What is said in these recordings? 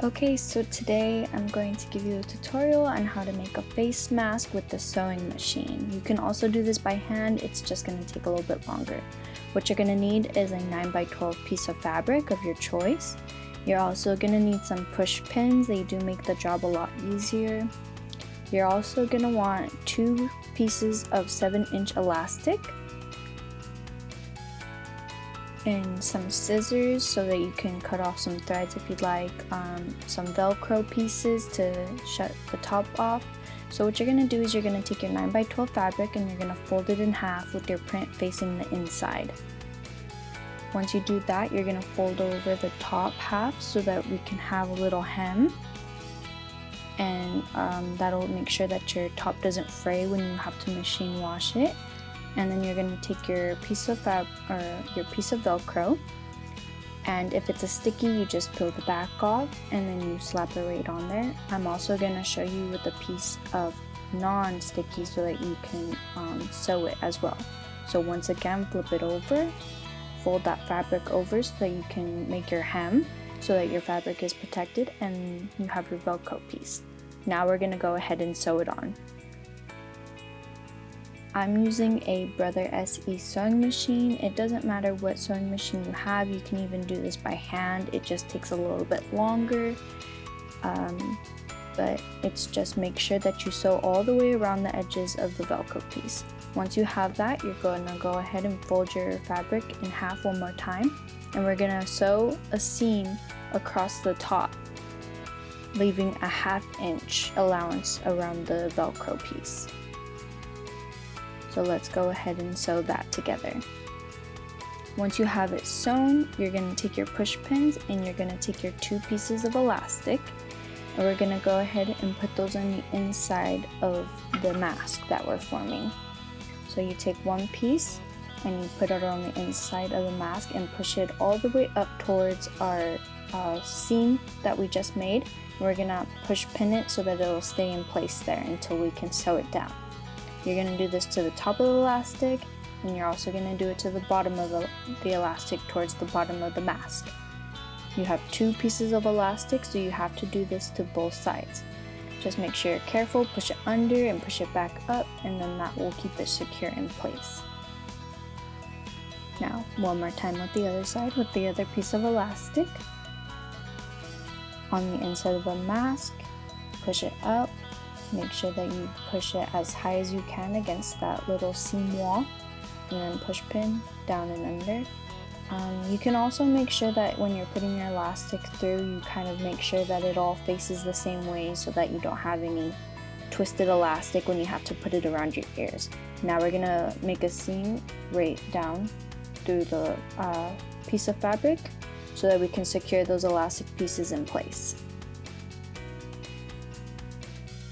Okay, so today I'm going to give you a tutorial on how to make a face mask with the sewing machine. You can also do this by hand, it's just going to take a little bit longer. What you're going to need is a 9x12 piece of fabric of your choice. You're also going to need some push pins. They do make the job a lot easier. You're also going to want 2 pieces of 7-inch elastic and some scissors so that you can cut off some threads if you'd like, some Velcro pieces to shut the top off. So what you're going to do is you're going to take your 9x12 fabric and you're going to fold it in half with your print facing the inside. Once you do that, you're going to fold over the top half so that we can have a little hem, and that'll make sure that your top doesn't fray when you have to machine wash it. And then you're going to take your piece of your piece of Velcro, and if it's a sticky, you just peel the back off and then you slap it right on there. I'm also going to show you with a piece of non-sticky so that you can sew it as well. So once again, flip it over, fold that fabric over so that you can make your hem so that your fabric is protected and you have your Velcro piece. Now we're going to go ahead and sew it on. I'm using a Brother SE sewing machine. It doesn't matter what sewing machine you have, you can even do this by hand. It just takes a little bit longer, but it's just make sure that you sew all the way around the edges of the Velcro piece. Once you have that, you're going to go ahead and fold your fabric in half one more time, and we're going to sew a seam across the top, leaving a 1/2 inch allowance around the Velcro piece. So let's go ahead and sew that together. Once you have it sewn, you're going to take your push pins and you're going to take your 2 pieces of elastic, and we're going to go ahead and put those on the inside of the mask that we're forming. So you take one piece and you put it on the inside of the mask and push it all the way up towards our seam that we just made. We're going to push pin it so that it'll stay in place there until we can sew it down. You're going to do this to the top of the elastic, and you're also going to do it to the bottom of the elastic towards the bottom of the mask. You have 2 pieces of elastic, so you have to do this to both sides. Just make sure you're careful, push it under and push it back up, and then that will keep it secure in place. Now, one more time with the other side with the other piece of elastic. On the inside of the mask, push it up. Make sure that you push it as high as you can against that little seam wall, and then push pin down and under. You can also make sure that when you're putting your elastic through, you kind of make sure that it all faces the same way so that you don't have any twisted elastic when you have to put it around your ears. Now we're gonna make a seam right down through the piece of fabric so that we can secure those elastic pieces in place.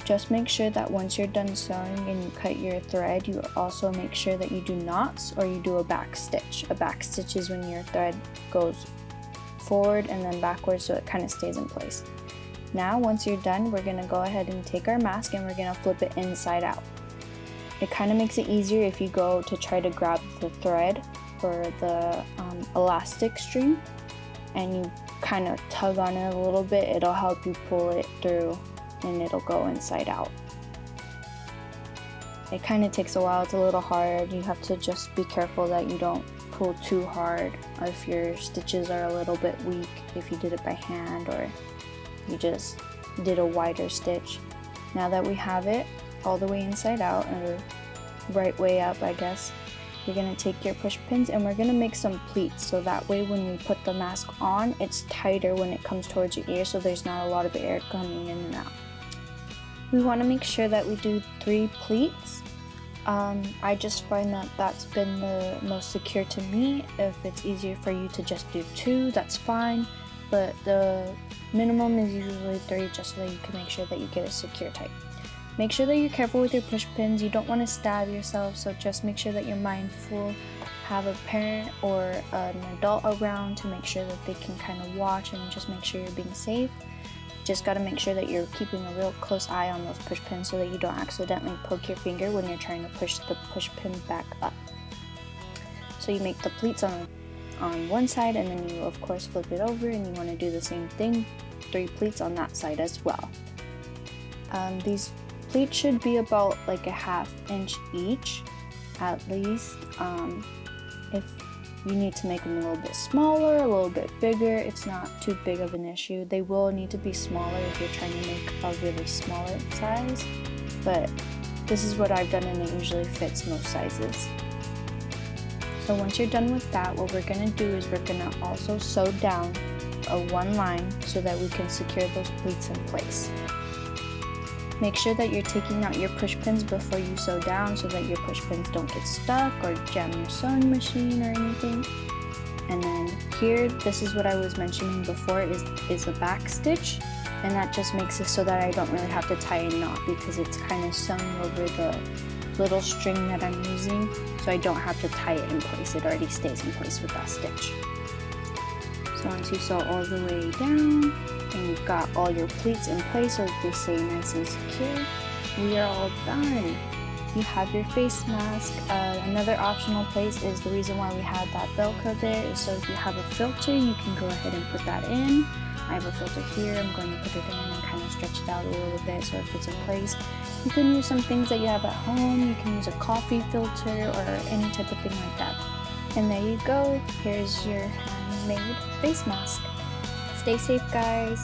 Just make sure that once you're done sewing and you cut your thread, you also make sure that you do knots or you do a back stitch. A back stitch is when your thread goes forward and then backwards so it kind of stays in place. Now once you're done, we're going to go ahead and take our mask and we're going to flip it inside out. It kind of makes it easier if you go to try to grab the thread or the elastic string and you kind of tug on it a little bit. It'll help you pull it through and it'll go inside out. It kind of takes a while, it's a little hard. You have to just be careful that you don't pull too hard if your stitches are a little bit weak, if you did it by hand or you just did a wider stitch. Now that we have it all the way inside out, or right way up I guess, you're going to take your push pins and we're going to make some pleats so that way when we put the mask on, it's tighter when it comes towards your ear so there's not a lot of air coming in and out. We want to make sure that we do 3 pleats. I just find that that's been the most secure to me. If it's easier for you to just do 2, that's fine, but the minimum is usually 3 just so that you can make sure that you get a secure type. Make sure that you're careful with your push pins. You don't want to stab yourself, so just make sure that you're mindful. Have a parent or an adult around to make sure that they can kind of watch and just make sure you're being safe. Just got to make sure that you're keeping a real close eye on those push pins so that you don't accidentally poke your finger when you're trying to push the push pin back up. So you make the pleats on one side and then you of course flip it over and you want to do the same thing 3 pleats on that side as well. These pleats should be about like a 1/2 inch each at least. If you need to make them a little bit smaller, a little bit bigger, it's not too big of an issue. They will need to be smaller if you're trying to make a really smaller size, but this is what I've done and it usually fits most sizes. So once you're done with that, what we're going to do is we're going to also sew down a 1 line so that we can secure those pleats in place. Make sure that you're taking out your push pins before you sew down so that your push pins don't get stuck or jam your sewing machine or anything. And then here, this is what I was mentioning before, is a back stitch, and that just makes it so that I don't really have to tie a knot because it's kind of sewn over the little string that I'm using, so I don't have to tie it in place. It already stays in place with that stitch. So once you sew all the way down and you've got all your pleats in place so they stay nice and secure, we are all done. You have your face mask. Another optional place is the reason why we had that Velcro there is so if you have a filter, you can go ahead and put that in. I have a filter here. I'm going to put it in and kind of stretch it out a little bit so it fits in place. You can use some things that you have at home. You can use a coffee filter or any type of thing like that. And there you go. Here's your handmade face mask. Stay safe, guys.